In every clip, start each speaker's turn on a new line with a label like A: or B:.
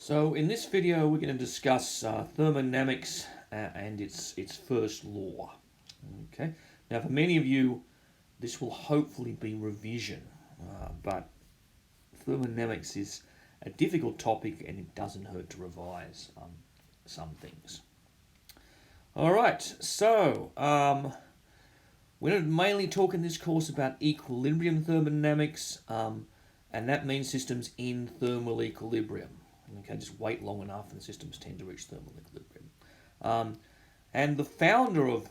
A: So in this video we're going to discuss thermodynamics and its first law. Okay. Now for many of you this will hopefully be revision, but thermodynamics is a difficult topic and it doesn't hurt to revise some things. Alright, so we're going to mainly talk in this course about equilibrium thermodynamics, and that means systems in thermal equilibrium. Okay, just wait long enough and systems tend to reach thermal equilibrium. And the founder of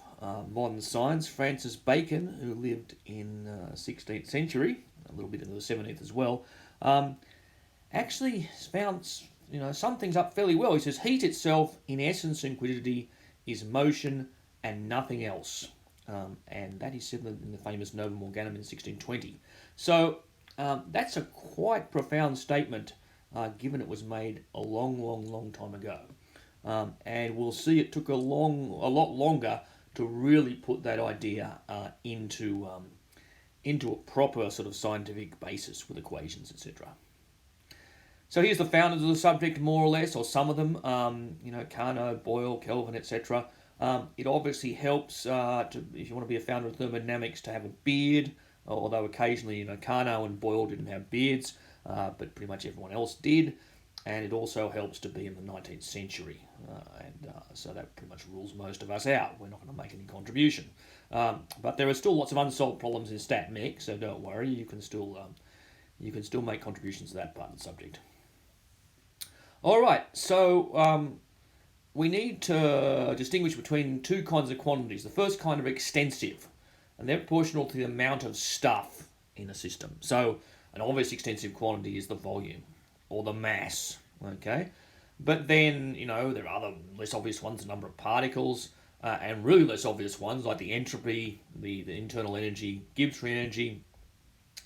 A: modern science, Francis Bacon, who lived in the 16th century, a little bit into the 17th as well, actually found some things up fairly well. He says, heat itself, in essence and quiddity, is motion and nothing else. And that he said in the famous Novum Organum in 1620. So that's a quite profound statement, given it was made a long time ago. And we'll see it took a lot longer to really put that idea into a proper sort of scientific basis with equations, etc. So here's the founders of the subject, more or less, or some of them. Carnot, Boyle, Kelvin, etc. It obviously helps if you want to be a founder of thermodynamics to have a beard, although occasionally Carnot and Boyle didn't have beards, but pretty much everyone else did. And it also helps to be in the 19th century, so that pretty much rules most of us out. We're not going to make any contribution, but there are still lots of unsolved problems in stat mech, so don't worry. You can still make contributions to that part of the subject. All right, so we need to distinguish between two kinds of quantities. The first kind are extensive, and they're proportional to the amount of stuff in a system. So an obvious extensive quantity is the volume or the mass, okay? But then, there are other less obvious ones, the number of particles, and really less obvious ones like the entropy, the internal energy, Gibbs free energy,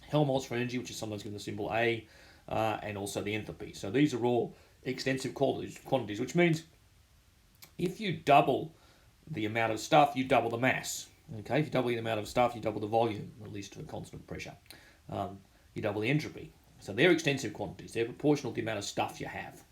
A: Helmholtz free energy, which is sometimes given the symbol A, and also the enthalpy. So these are all extensive quantities, which means if you double the amount of stuff, you double the mass. Okay, if you double the amount of stuff, you double the volume, at least to a constant pressure. You double the entropy. So they're extensive quantities. They're proportional to the amount of stuff you have.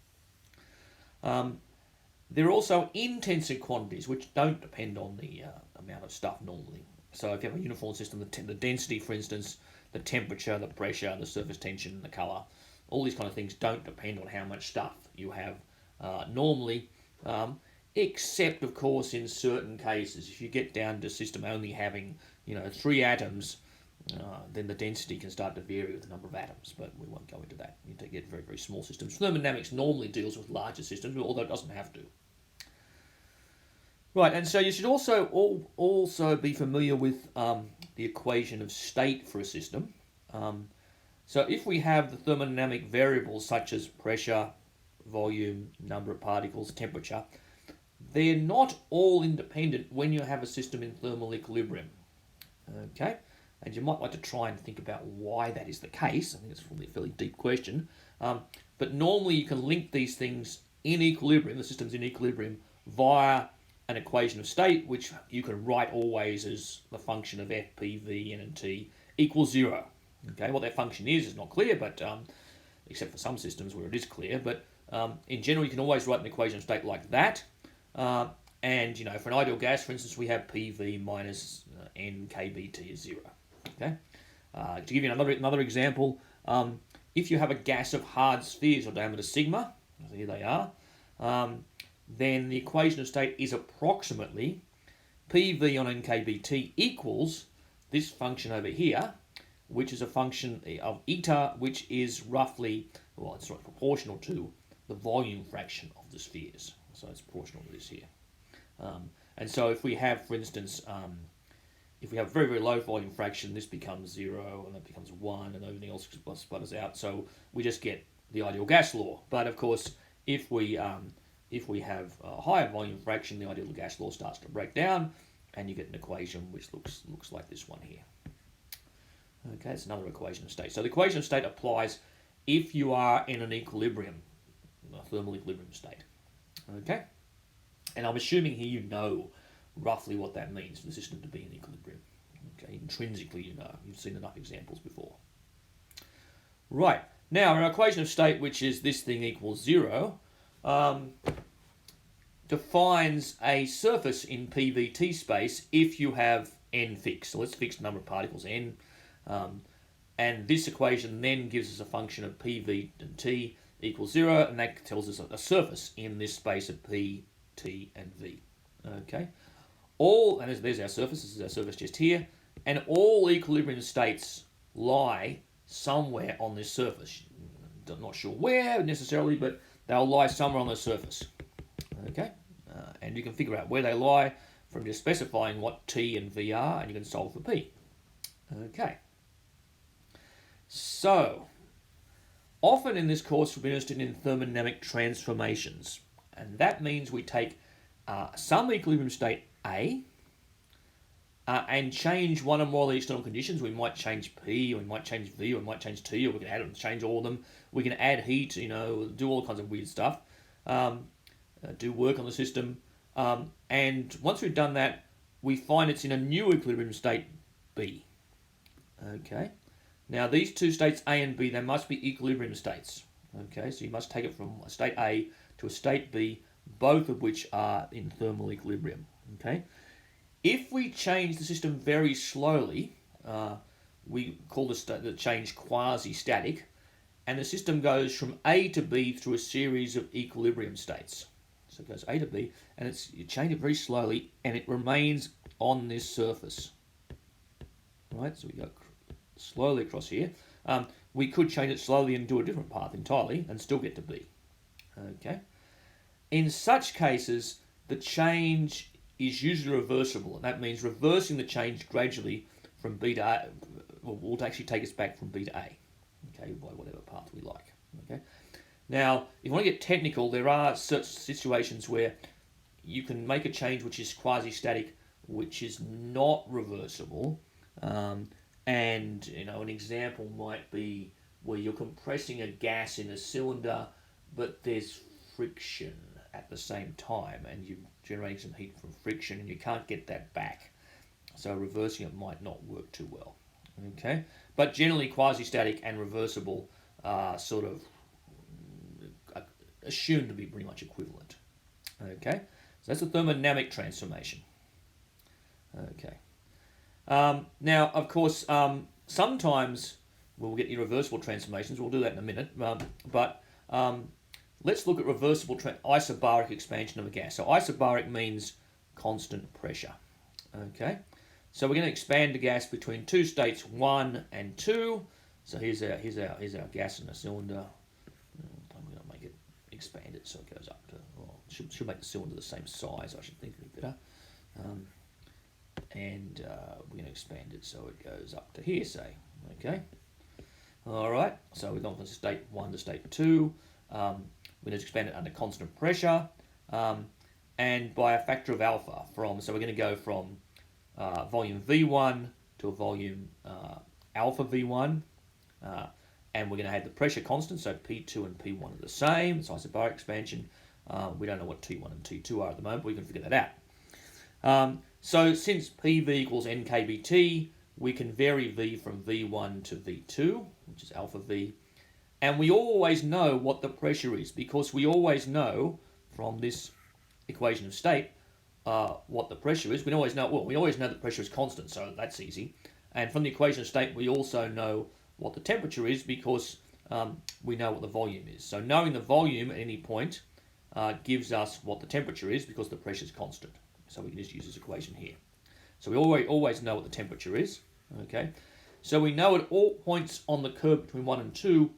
A: There are also intensive quantities, which don't depend on the amount of stuff normally. So if you have a uniform system, the density, for instance, the temperature, the pressure, the surface tension, the colour, all these kind of things don't depend on how much stuff you have normally, except, of course, in certain cases. If you get down to a system only having 3 atoms, then the density can start to vary with the number of atoms, but we won't go into that. You need to get very small systems. Thermodynamics normally deals with larger systems, although it doesn't have to. Right, and so you should also be familiar with the equation of state for a system. So if we have the thermodynamic variables such as pressure, volume, number of particles, temperature, they're not all independent when you have a system in thermal equilibrium. Okay? And you might like to try and think about why that is the case. I think it's probably a fairly deep question. But normally you can link these things in equilibrium, the system's in equilibrium, via an equation of state, which you can write always as the function of f, p, v, n, and t equals 0. Okay, what that function is not clear, but except for some systems where it is clear. But in general, you can always write an equation of state like that. And for an ideal gas, for instance, we have PV minus n kBT is 0. Okay. To give you another example, if you have a gas of hard spheres of diameter sigma, so here they are, then the equation of state is approximately PV on n kBT equals this function over here, which is a function of eta, which is roughly, it's sort of proportional to the volume fraction of the spheres. So it's proportional to this here. And so if we have, for instance, if we have very low volume fraction, this becomes 0, and that becomes 1, and everything else sputters out. So we just get the ideal gas law. But of course, if we have a higher volume fraction, the ideal gas law starts to break down, and you get an equation which looks like this one here. Okay, it's another equation of state. So the equation of state applies if you are in an equilibrium, a thermal equilibrium state. Okay, and I'm assuming here you know roughly what that means for the system to be in equilibrium. Okay, intrinsically you know. You've seen enough examples before. Right, now our equation of state, which is this thing equals 0, defines a surface in PVT space if you have n fixed. So let's fix the number of particles n. And this equation then gives us a function of PV and T equals 0, and that tells us a surface in this space of P, T, and V. Okay, and there's our surface. This is our surface just here, and all equilibrium states lie somewhere on this surface. I'm not sure where necessarily, but they'll lie somewhere on the surface. Okay, and you can figure out where they lie from just specifying what T and V are, and you can solve for P. Okay. So, often in this course we're interested in thermodynamic transformations, and that means we take some equilibrium state A and change one or more of the external conditions. We might change P, or we might change V, or we might change T, or we can add and change all of them. We can add heat, do all kinds of weird stuff, do work on the system, and once we've done that, we find it's in a new equilibrium state B. Okay. Now, these two states A and B, they must be equilibrium states. Okay, so you must take it from a state A to a state B, both of which are in thermal equilibrium. Okay, if we change the system very slowly, we call the change quasi-static, and the system goes from A to B through a series of equilibrium states. So it goes A to B, and you change it very slowly, and it remains on this surface. Right, so we go slowly across here. We could change it slowly and do a different path entirely and still get to B. Okay. In such cases, the change is usually reversible, and that means reversing the change gradually from B to A will actually take us back from B to A. Okay, by whatever path we like. Okay. Now, if you want to get technical, there are such situations where you can make a change which is quasi-static, which is not reversible. And an example might be where you're compressing a gas in a cylinder, but there's friction at the same time, and you're generating some heat from friction, and you can't get that back. So reversing it might not work too well. Okay, but generally quasi-static and reversible are sort of assumed to be pretty much equivalent. Okay, so that's a thermodynamic transformation. Okay. Now, of course, sometimes we'll get irreversible transformations. We'll do that in a minute. But let's look at reversible isobaric expansion of a gas. So isobaric means constant pressure. Okay. So we're going to expand the gas between two states, 1 and 2. So here's our gas in a cylinder. I'm going to make it expanded so it goes up to. Well, should make the cylinder the same size. I should think it'd be better. And we're going to expand it so it goes up to here, say. Okay. All right. So we've gone from state 1 to state 2. We're going to expand it under constant pressure, and by a factor of alpha. So we're going to go from volume V1 to a volume alpha V1, and we're going to have the pressure constant. So P2 and P1 are the same. It's isobaric expansion. We don't know what T1 and T2 are at the moment, but we can figure that out. So since PV equals NKBT, we can vary V from V1 to V2, which is alpha V. And we always know what the pressure is, because we always know from this equation of state what the pressure is. We always know the pressure is constant, so that's easy. And from the equation of state, we also know what the temperature is, because we know what the volume is. So knowing the volume at any point gives us what the temperature is, because the pressure is constant. So we can just use this equation here. So we always know what the temperature is. Okay. So we know at all points on the curve between 1 and 2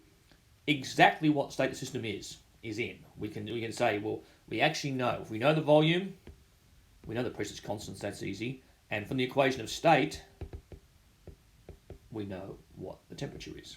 A: exactly what state the system is in. We can say, well, we actually know. If we know the volume, we know the pressure is constant, so that's easy. And from the equation of state, we know what the temperature is.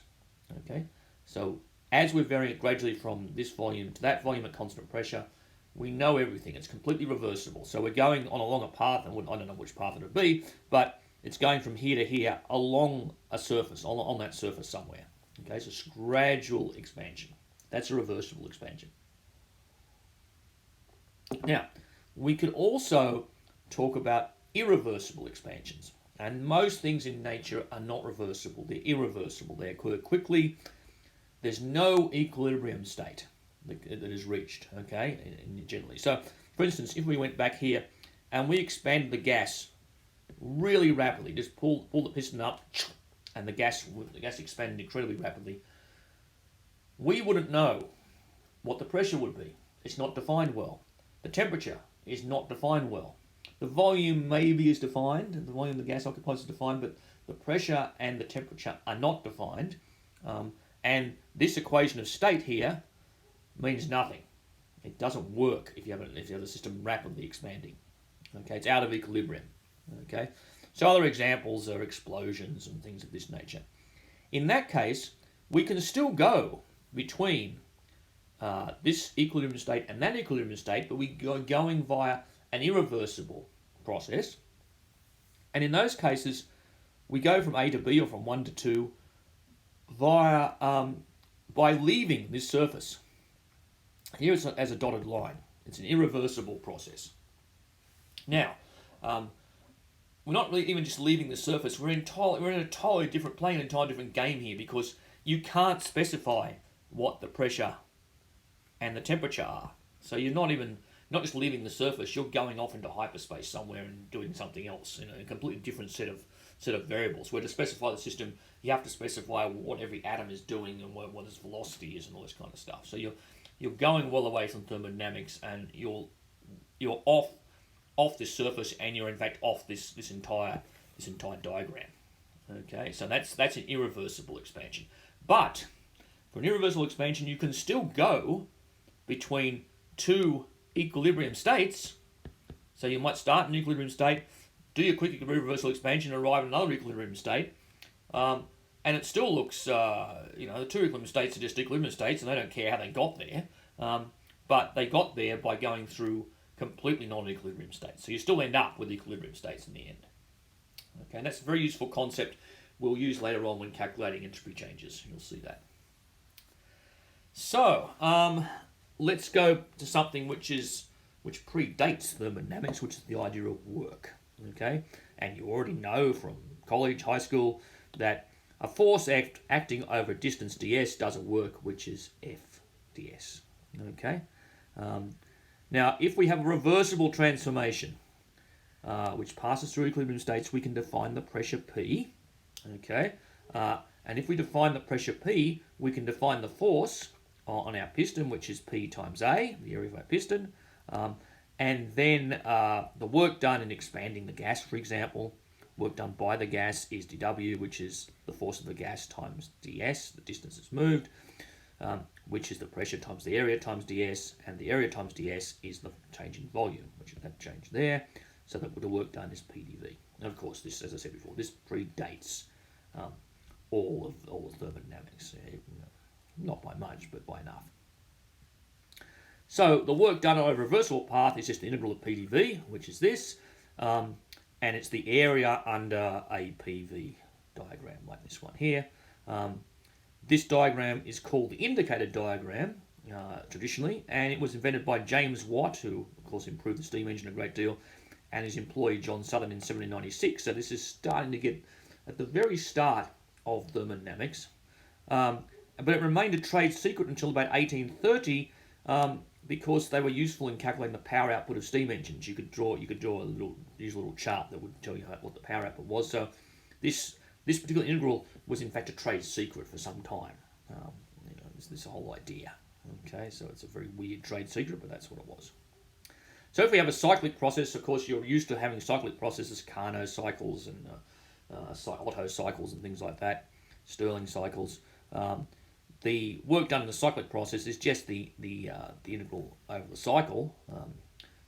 A: Okay. So as we're varying it gradually from this volume to that volume at constant pressure, we know everything. It's completely reversible. So we're going along a path, and I don't know which path it would be, but it's going from here to here along a surface, on that surface somewhere. Okay, so it's gradual expansion. That's a reversible expansion. Now, we could also talk about irreversible expansions. And most things in nature are not reversible. They're irreversible. They occur quickly. There's no equilibrium state. that is reached, okay, generally. So, for instance, if we went back here and we expanded the gas really rapidly, just pull the piston up, and the gas expanded incredibly rapidly, we wouldn't know what the pressure would be. It's not defined well. The temperature is not defined well. The volume maybe is defined, the volume the gas occupies is defined, but the pressure and the temperature are not defined. And this equation of state here means nothing. It doesn't work if you have a system rapidly expanding. Okay, it's out of equilibrium. Okay, so other examples are explosions and things of this nature. In that case, we can still go between this equilibrium state and that equilibrium state, but we are going via an irreversible process. And in those cases, we go from A to B or from 1 to 2 via by leaving this surface. Here it's as a dotted line. It's an irreversible process. Now, we're not really even just leaving the surface. We're in a totally different plane, an entirely different game here, because you can't specify what the pressure and the temperature are. So you're not just leaving the surface. You're going off into hyperspace somewhere and doing something else, a completely different set of variables. Where to specify the system, you have to specify what every atom is doing and what its velocity is and all this kind of stuff. So you're going well away from thermodynamics, and you're off this surface, and you're in fact off this entire diagram. Okay, so that's an irreversible expansion. But for an irreversible expansion, you can still go between two equilibrium states. So you might start in an equilibrium state, do your quick irreversible expansion, arrive at another equilibrium state, and it still looks, the two equilibrium states are just equilibrium states, and they don't care how they got there, but they got there by going through completely non-equilibrium states. So you still end up with equilibrium states in the end. Okay, and that's a very useful concept we'll use later on when calculating entropy changes. You'll see that. So, let's go to something which predates thermodynamics, which is the idea of work. Okay, and you already know from college, high school, that a force acting over a distance ds does a work which is F ds. Okay, now if we have a reversible transformation which passes through equilibrium states, we can define the pressure P. Okay, and if we define the pressure P, we can define the force on our piston, which is P times A, the area of our piston, and then the work done in expanding the gas, for example, work done by the gas is dW, which is the force of the gas times ds, the distance it's moved, which is the pressure times the area times ds, and the area times ds is the change in volume, which is that change there, so that the work done is PdV. And of course, this, as I said before, this predates all of thermodynamics. Not by much, but by enough. So the work done on a reversible path is just the integral of PdV, which is this, and it's the area under a PV diagram like this one here. This diagram is called the indicator diagram traditionally, and it was invented by James Watt, who of course improved the steam engine a great deal, and his employee John Sutton in 1796. So this is starting to get at the very start of thermodynamics. But it remained a trade secret until about 1830 because they were useful in calculating the power output of steam engines. You could use a little chart that would tell you what the power output was. So this particular integral was in fact a trade secret for some time. This whole idea. Okay, so it's a very weird trade secret, but that's what it was. So if we have a cyclic process, of course you're used to having cyclic processes, Carnot cycles and Otto cycles and things like that, Stirling cycles. The work done in the cyclic process is just the integral over the cycle.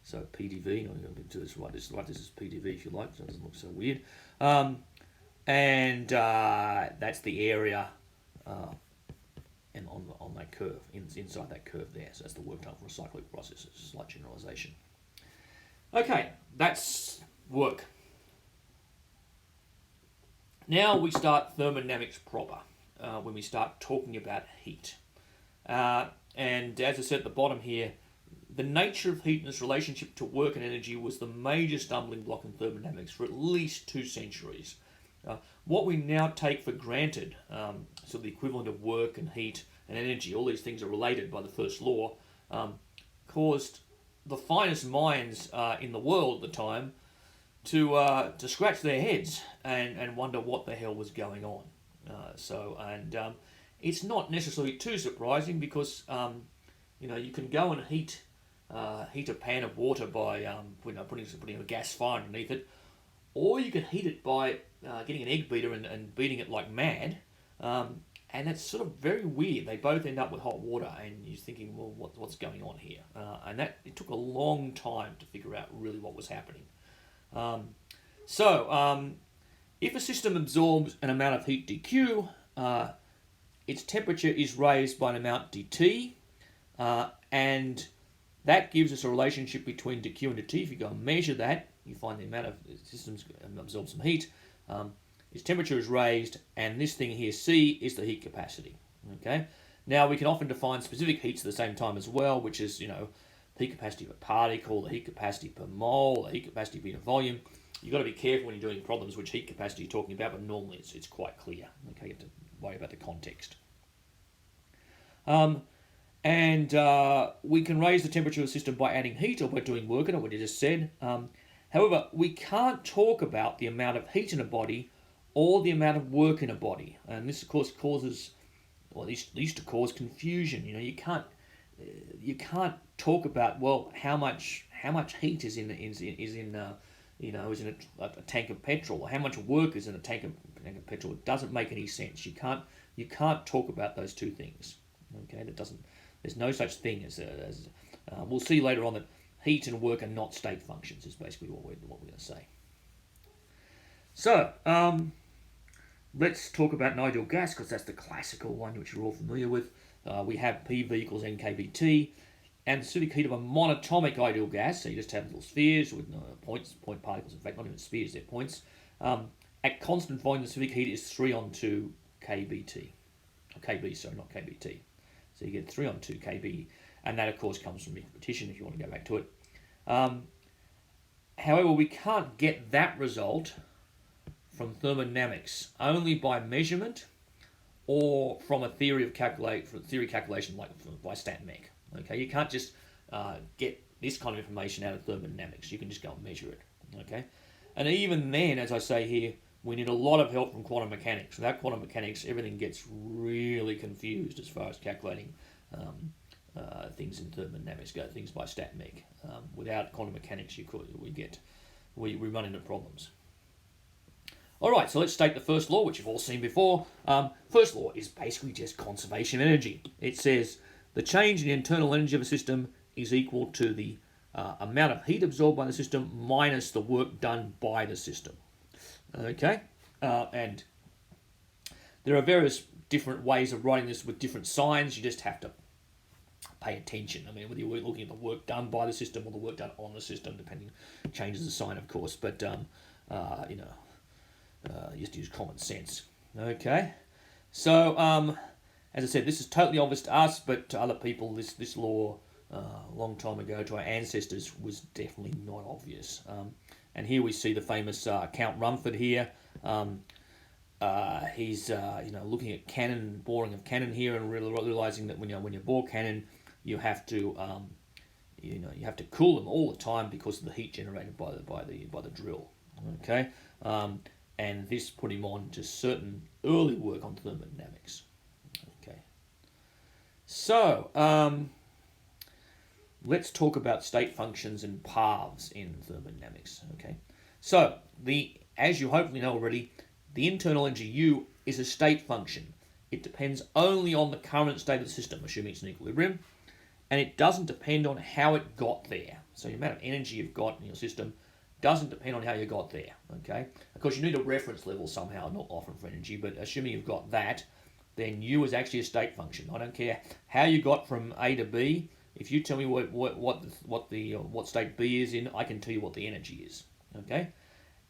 A: So PdV, I'm going to do this right. This is PdV if you like, so it doesn't look so weird. And that's the area and on that curve, inside that curve there. So that's the work done for a cyclic process. It's a slight generalization. Okay, that's work. Now we start thermodynamics proper. When we start talking about heat. And as I said at the bottom here, the nature of heat and its relationship to work and energy was the major stumbling block in thermodynamics for at least 2 centuries. What we now take for granted, so the equivalent of work and heat and energy, all these things are related by the first law, caused the finest minds in the world at the time to scratch their heads and wonder what the hell was going on. It's not necessarily too surprising because you can go and heat a pan of water by putting a gas fire underneath it, or you can heat it by getting an egg beater and beating it like mad. And it's sort of very weird. They both end up with hot water, and you're thinking, well, what's going on here? It took a long time to figure out really what was happening. If a system absorbs an amount of heat dq, its temperature is raised by an amount dt, and that gives us a relationship between dq and dt. If you go and measure that, you find the amount of systems absorb some heat. Its temperature is raised, and this thing here, C, is the heat capacity. Okay. Now we can often define specific heats at the same time as well, which is heat capacity per particle, the heat capacity per mole, the heat capacity per unit volume. You've got to be careful when you're doing problems which heat capacity you're talking about, but normally it's quite clear. Okay, you have to worry about the context. We can raise the temperature of the system by adding heat or by doing work in it, what you just said. However, we can't talk about the amount of heat in a body or the amount of work in a body, and this of course causes, or at least used to cause, confusion. You can't talk about, well, how much heat is in a tank of petrol, or how much work is in a tank of petrol. It doesn't make any sense. You can't talk about those two things. Okay, there's no such thing as we'll see later on that heat and work are not state functions. Is basically what we're going to say. So let's talk about an ideal gas, because that's the classical one which you're all familiar with. We have PV equals NKBT, and the specific heat of a monatomic ideal gas, so you just have little spheres with point particles, in fact not even spheres, they're points. At constant volume, the specific heat is 3 on 2 kBT. KB, sorry, not kBT. So you get 3 on 2 kB, and that of course comes from repetition if you want to go back to it. However, we can't get that result from thermodynamics, only by measurement or from a theory calculation like by StatMech. Okay, you can't just get this kind of information out of thermodynamics. You can just go and measure it. Okay, and even then, as I say here, we need a lot of help from quantum mechanics. Without quantum mechanics, everything gets really confused as far as calculating things in thermodynamics go, things by StatMech. Without quantum mechanics, we run into problems. All right, so let's state the first law, which you've all seen before. First law is basically just conservation of energy. It says the change in the internal energy of a system is equal to the amount of heat absorbed by the system minus the work done by the system. Okay, and there are various different ways of writing this with different signs. You just have to pay attention. I mean, whether you're looking at the work done by the system or the work done on the system, depending, changes the sign, of course. But you just use common sense. Okay, so as I said, this is totally obvious to us, but to other people, this law a long time ago, to our ancestors, was definitely not obvious. And here we see the famous Count Rumford here. He's looking at cannon, boring of cannon here, and realizing that when you bore cannon, you have to cool them all the time because of the heat generated by the drill. Okay, and this put him on to certain early work on thermodynamics. Okay, so let's talk about state functions and paths in thermodynamics. Okay, so as you hopefully know already, the internal energy U is a state function. It depends only on the current state of the system, assuming it's in equilibrium, and it doesn't depend on how it got there. So the amount of energy you've got in your system doesn't depend on how you got there. Okay, of course you need a reference level somehow, not often for energy, but assuming you've got that, then U is actually a state function. I don't care how you got from A to B. If you tell me what state B is in, I can tell you what the energy is. Okay,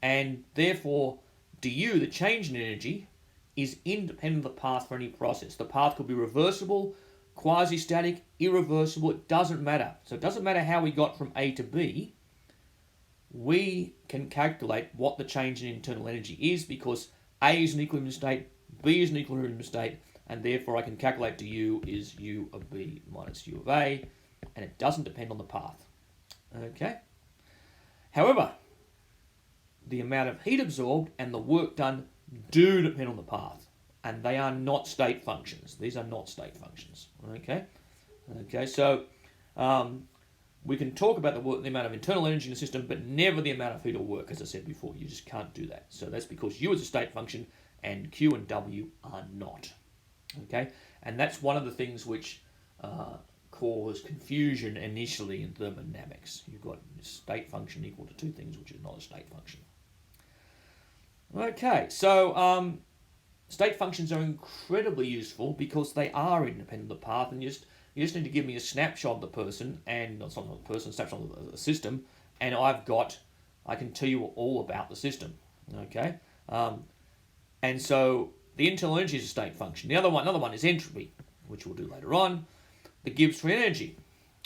A: and therefore du, the change in energy, is independent of the path for any process. The path could be reversible, quasi-static, irreversible. It doesn't matter. So it doesn't matter how we got from A to B. We can calculate what the change in internal energy is because A is an equilibrium state, B is an equilibrium state, and therefore I can calculate to U is U of B minus U of A, and it doesn't depend on the path. Okay? However, the amount of heat absorbed and the work done do depend on the path, and they are not state functions. These are not state functions. Okay? Okay, so we can talk about the amount of internal energy in the system, but never the amount of heat or work, as I said before. You just can't do that. So that's because U is a state function and Q and W are not. Okay, and that's one of the things which cause confusion initially in thermodynamics. You've got a state function equal to two things, which is not a state function. Okay, so state functions are incredibly useful because they are independent of the path, and you just need to give me a snapshot of the person, and not the person, a snapshot of the system, and I can tell you all about the system. Okay, and so the internal energy is a state function. Another one is entropy, which we'll do later on. The Gibbs free energy,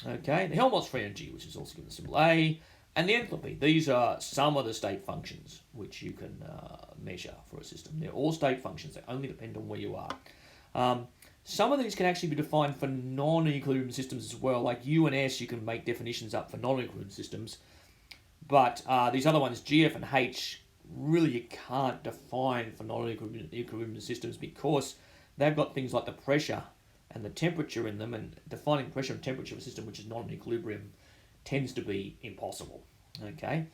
A: okay, the Helmholtz free energy, which is also given the symbol A, and the enthalpy. These are some of the state functions which you can measure for a system. They're all state functions. They only depend on where you are. Some of these can actually be defined for non-equilibrium systems as well. Like U and S, you can make definitions up for non-equilibrium systems. But these other ones, GF and H, really you can't define for non-equilibrium systems because they've got things like the pressure and the temperature in them, and defining pressure and temperature of a system which is not in equilibrium tends to be impossible. Okay,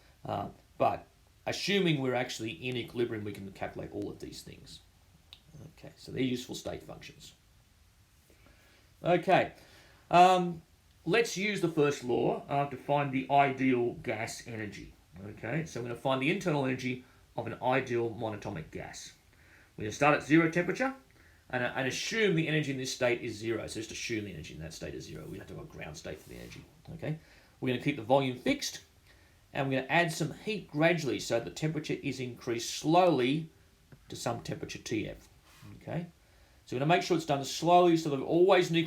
A: but assuming we're actually in equilibrium, we can calculate all of these things. Okay, so they're useful state functions. Okay, let's use the first law to find the ideal gas energy. Okay, so we're going to find the internal energy of an ideal monatomic gas. We're going to start at zero temperature and assume the energy in this state is zero. So just assume the energy in that state is zero. We have to have a ground state for the energy. Okay, we're going to keep the volume fixed, and we're going to add some heat gradually so the temperature is increased slowly to some temperature Tf. Okay, so we're going to make sure it's done slowly so that we're always in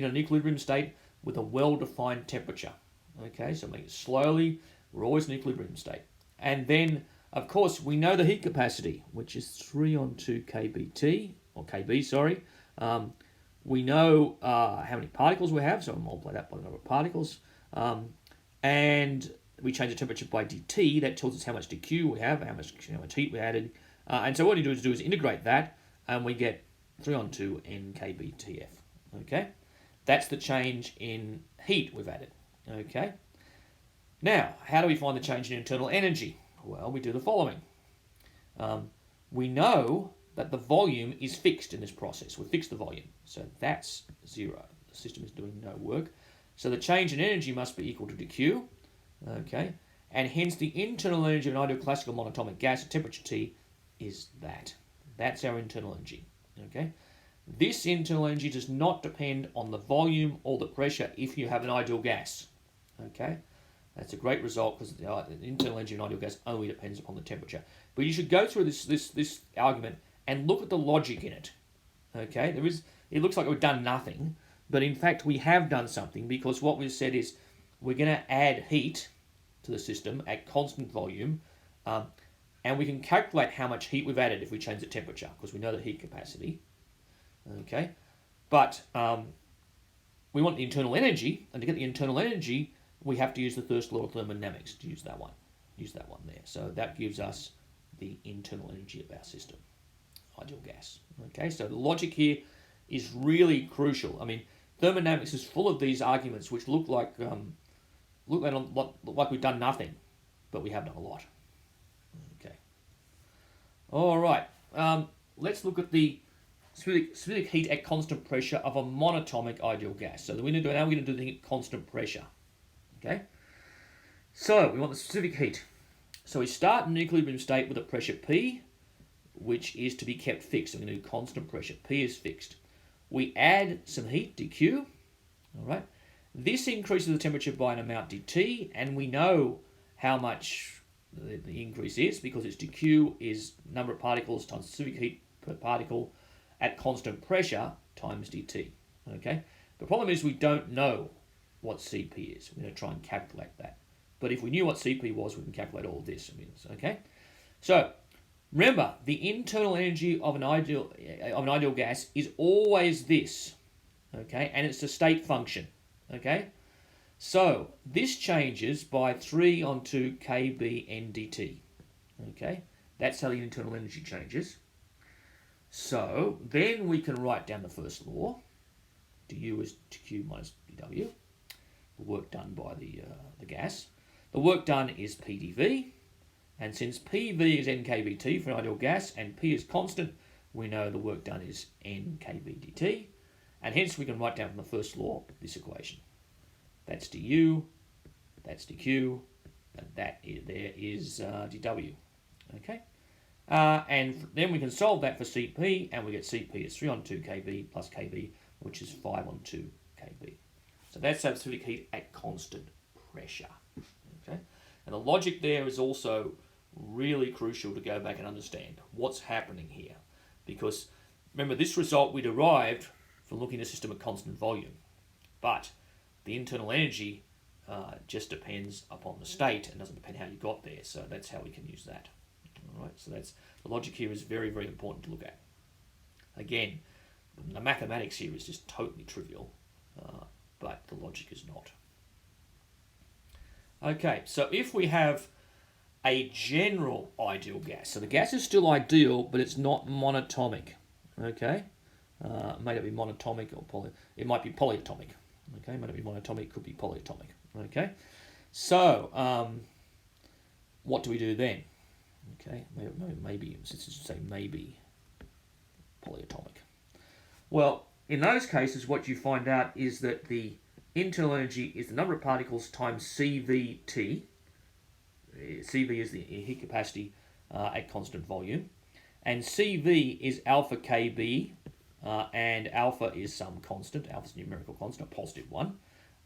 A: an equilibrium state with a well-defined temperature. Okay, so make it slowly. We're always in equilibrium state. And then, of course, we know the heat capacity, which is 3 on 2 kBT, or kB, sorry. We know how many particles we have, so I'll multiply that by the number of particles. And we change the temperature by dT. That tells us how much dQ we have, how much heat we added. And so what you do is integrate that, and we get 3 on 2 nkBTF. Okay? That's the change in heat we've added. Okay? Now, how do we find the change in internal energy? Well, we do the following. We know that the volume is fixed in this process. We fix the volume. So that's zero. The system is doing no work. So the change in energy must be equal to dQ. Okay? And hence the internal energy of an ideal classical monatomic gas at temperature T is that. That's our internal energy. Okay? This internal energy does not depend on the volume or the pressure if you have an ideal gas. Okay? That's a great result because the internal energy of an ideal gas only depends upon the temperature. But you should go through this argument and look at the logic in it. Okay? It looks like we've done nothing, but in fact we have done something because what we've said is we're going to add heat to the system at constant volume, and we can calculate how much heat we've added if we change the temperature because we know the heat capacity. Okay? But we want the internal energy, and to get the internal energy, we have to use the first law of thermodynamics to use that one. Use that one there. So that gives us the internal energy of our system, ideal gas. Okay, so the logic here is really crucial. I mean, thermodynamics is full of these arguments which look like we've done nothing, but we have done a lot. Okay. All right. Let's look at the specific heat at constant pressure of a monatomic ideal gas. So now we're going to do the thing at constant pressure. Okay, so we want the specific heat. So we start in an equilibrium state with a pressure P, which is to be kept fixed. So we're going to do constant pressure. P is fixed. We add some heat, dQ. All right. This increases the temperature by an amount dT, and we know how much the increase is because it's dQ is number of particles times specific heat per particle at constant pressure times dT. Okay. The problem is we don't know what CP is. We're going to try and calculate that. But if we knew what CP was, we can calculate all of this. Okay? So, Remember, the internal energy of an ideal gas is always this, okay, and it's a state function, okay. So this changes by 3 on 2 kB NDT, okay. That's how the internal energy changes. So then we can write down the first law. Du is Q minus dW, the work done by the gas. The work done is PdV, and since PV is NkVT for an ideal gas and P is constant, we know the work done is NkVdt, and hence we can write down from the first law this equation. That's du, that's dq, and there is dw. Okay, and then we can solve that for Cp, and we get Cp is 3 on 2 kV plus kV, which is 5 on 2 kV. So that's absolute heat at constant pressure. Okay, and the logic there is also really crucial to go back and understand what's happening here, because remember this result we derived from looking at a system at constant volume, but the internal energy just depends upon the state and doesn't depend how you got there. So that's how we can use that. All right. So that's the logic here is very, very important to look at. Again, the mathematics here is just totally trivial, but the logic is not. Okay. So if we have a general ideal gas, so the gas is still ideal, but it's not monatomic. Okay. May not be monatomic or it might be polyatomic. Okay, might not be monatomic, could be polyatomic. Okay, so what do we do then? Okay, maybe say maybe polyatomic. Well, in those cases, what you find out is that the internal energy is the number of particles times CVT. CV is the heat capacity at constant volume, and CV is alpha Kb. And alpha is some constant, alpha is a numerical constant, a positive one.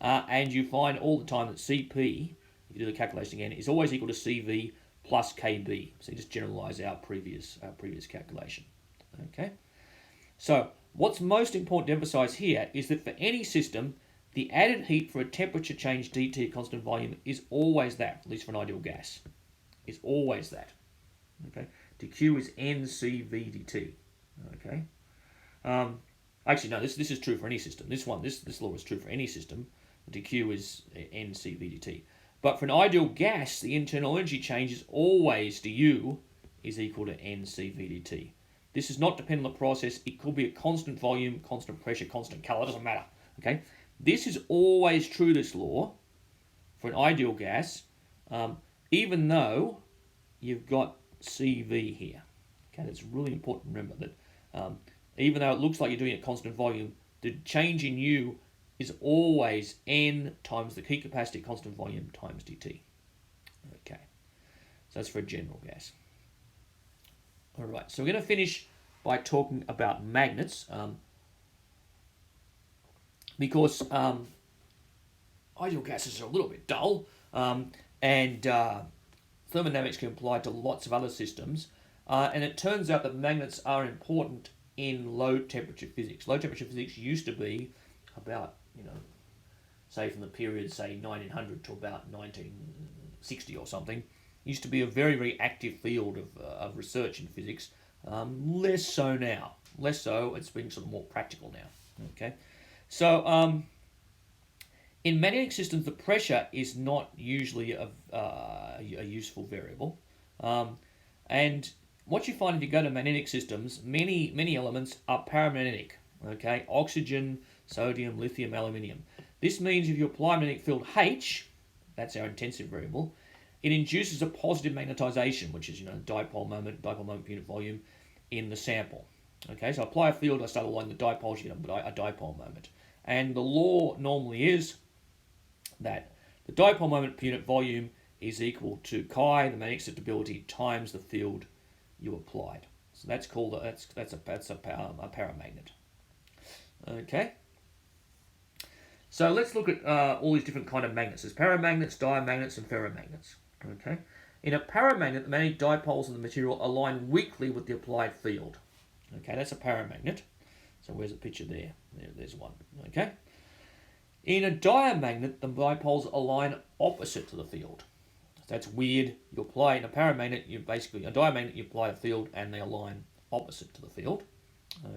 A: And you find all the time that Cp, if you do the calculation again, is always equal to Cv plus Kb. So you just generalize our previous calculation. Okay. So what's most important to emphasize here is that for any system, the added heat for a temperature change dT at constant volume is always that, at least for an ideal gas. It's always that. Okay. dQ is NCV dt. Okay. Actually, no, this is true for any system. This law is true for any system. dQ is NCV dt. But for an ideal gas, the internal energy change is always du is equal to NCV dt. This is not dependent on the process. It could be a constant volume, constant pressure, constant colour. It doesn't matter. Okay, this is always true. This law for an ideal gas, even though you've got CV here. Okay, it's really important to remember that. Even though it looks like you're doing it at constant volume, the change in U is always N times the heat capacity at constant volume times dt. Okay, so that's for a general gas. All right, so we're going to finish by talking about magnets, because ideal gases are a little bit dull, and thermodynamics can apply to lots of other systems, and it turns out that magnets are important in low temperature physics. Low temperature physics used to be about, say from the period, say 1900 to about 1960 or something, used to be a very, very active field of research in physics. Less so now. Less so, it's being sort of more practical now. Okay, so in magnetic systems, the pressure is not usually a useful variable, and what you find if you go to magnetic systems, many elements are paramagnetic. Okay, oxygen, sodium, lithium, aluminium. This means if you apply a magnetic field H, that's our intensive variable, it induces a positive magnetization, which is dipole moment per unit volume in the sample. Okay, so I apply a field, I start aligning the dipoles, you get a dipole moment, and the law normally is that the dipole moment per unit volume is equal to chi, the magnetic susceptibility, times the field you applied. So that's called that's a paramagnet. Okay. So let's look at all these different kind of magnets. There's paramagnets, diamagnets, and ferromagnets. Okay. In a paramagnet, the magnetic dipoles of the material align weakly with the applied field. Okay, that's a paramagnet. So where's a picture there? There's one. Okay. In a diamagnet, the dipoles align opposite to the field. That's weird. You apply in a paramagnet, you basically, a diamagnet, you apply a field and they align opposite to the field.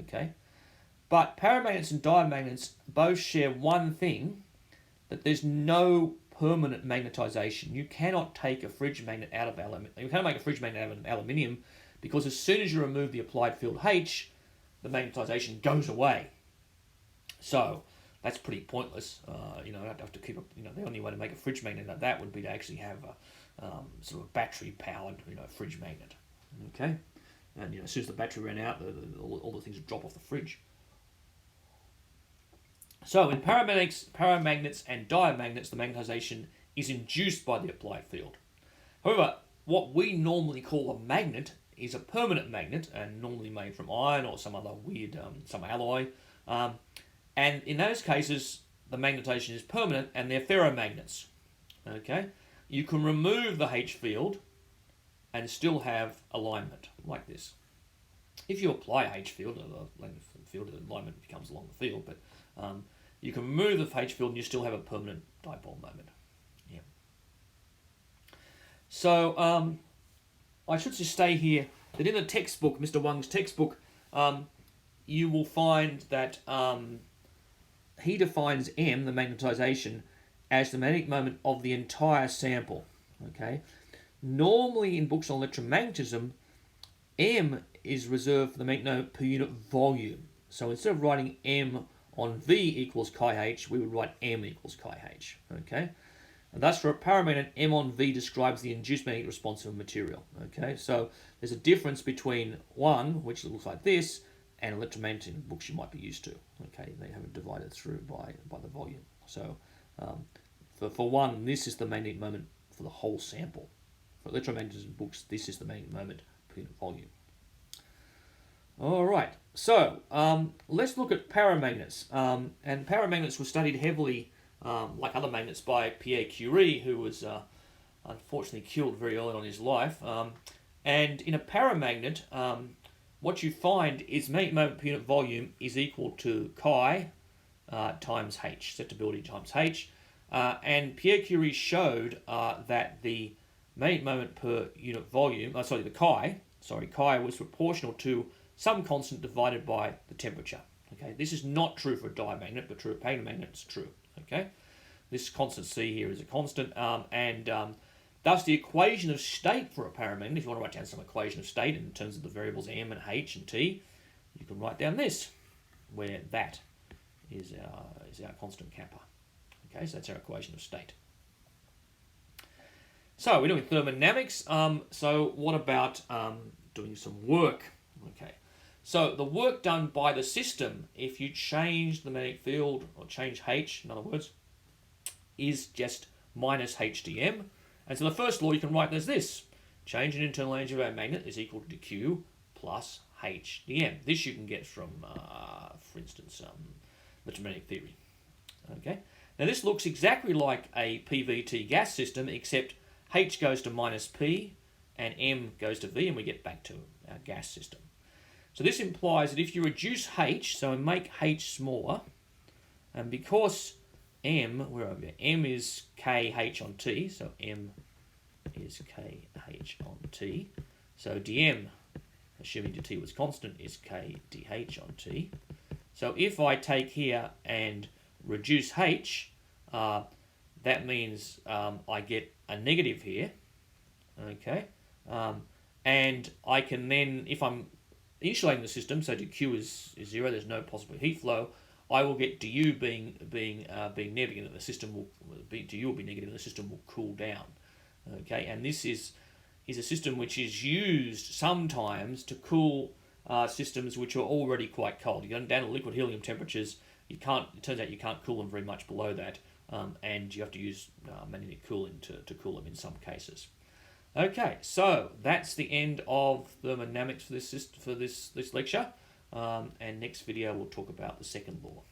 A: Okay. But paramagnets and diamagnets both share one thing, that there's no permanent magnetization. You cannot take a fridge magnet out of aluminium. You can't make a fridge magnet out of aluminium because as soon as you remove the applied field H, the magnetization goes away. So that's pretty pointless. You know, I'd have to keep up. You know, the only way to make a fridge magnet like that would be to actually have a sort of a battery-powered, you know, fridge magnet. Okay, and you know, as soon as the battery ran out, all the things would drop off the fridge. So in paramagnets and diamagnets, the magnetization is induced by the applied field. However, what we normally call a magnet is a permanent magnet, and normally made from iron or some other weird, some alloy. And in those cases, the magnetization is permanent, and they're ferromagnets. Okay, you can remove the H field and still have alignment like this. If you apply a H field, the alignment becomes along the field, but you can remove the H field and you still have a permanent dipole moment. Yeah. So I should just say here that in the textbook, Mr. Wang's textbook, you will find that he defines M, the magnetization, as the magnetic moment of the entire sample. Okay. Normally in books on electromagnetism, M is reserved for the magnetic moment per unit volume. So instead of writing M on V equals chi H, we would write M equals chi H. Okay, and thus for a paramagnet, M on V describes the induced magnetic response of a material. Okay, so there's a difference between one, which looks like this, and electromagnetic books you might be used to. Okay, they have it divided through by the volume. So for one, this is the magnetic moment for the whole sample. For electromagnetism books, this is the magnetic moment per unit volume. All right, so let's look at paramagnets. And paramagnets were studied heavily, like other magnets, by Pierre Curie, who was unfortunately killed very early on in his life. And in a paramagnet, what you find is magnetic moment per unit volume is equal to chi times H, susceptibility times H. And Pierre Curie showed that the magnetic moment per unit volume, chi was proportional to some constant divided by the temperature. Okay, this is not true for a diamagnet, but true for a paramagnet, it's true. Okay, this constant C here is a constant, and thus the equation of state for a paramagnet, if you want to write down some equation of state in terms of the variables M and H and T, you can write down this, where that is our constant kappa. Okay, so that's our equation of state. So we're doing thermodynamics. So what about doing some work? Okay. So the work done by the system, if you change the magnetic field, or change H, in other words, is just minus HdM. And so the first law you can write as this. Change in internal energy of a magnet is equal to Q plus HdM. This you can get from, for instance, electromagnetic theory. Okay. Now this looks exactly like a PVT gas system, except H goes to minus P and M goes to V, and we get back to our gas system. So this implies that if you reduce H, so make H smaller, and because M is KH on T, so M is KH on T, so dM, assuming dt was constant, is KdH on T. So if I take here and reduce H, that means I get a negative here, okay, and I can then, if I'm insulating the system, so dQ is 0, there's no possible heat flow, I will get du being negative, and the system will du will be negative, and the system will cool down. Okay, and this is a system which is used sometimes to cool systems which are already quite cold. You go down to liquid helium temperatures, it turns out you can't cool them very much below that, and you have to use magnetic cooling to cool them in some cases. Okay, so that's the end of thermodynamics for this lecture, and next video we'll talk about the second law.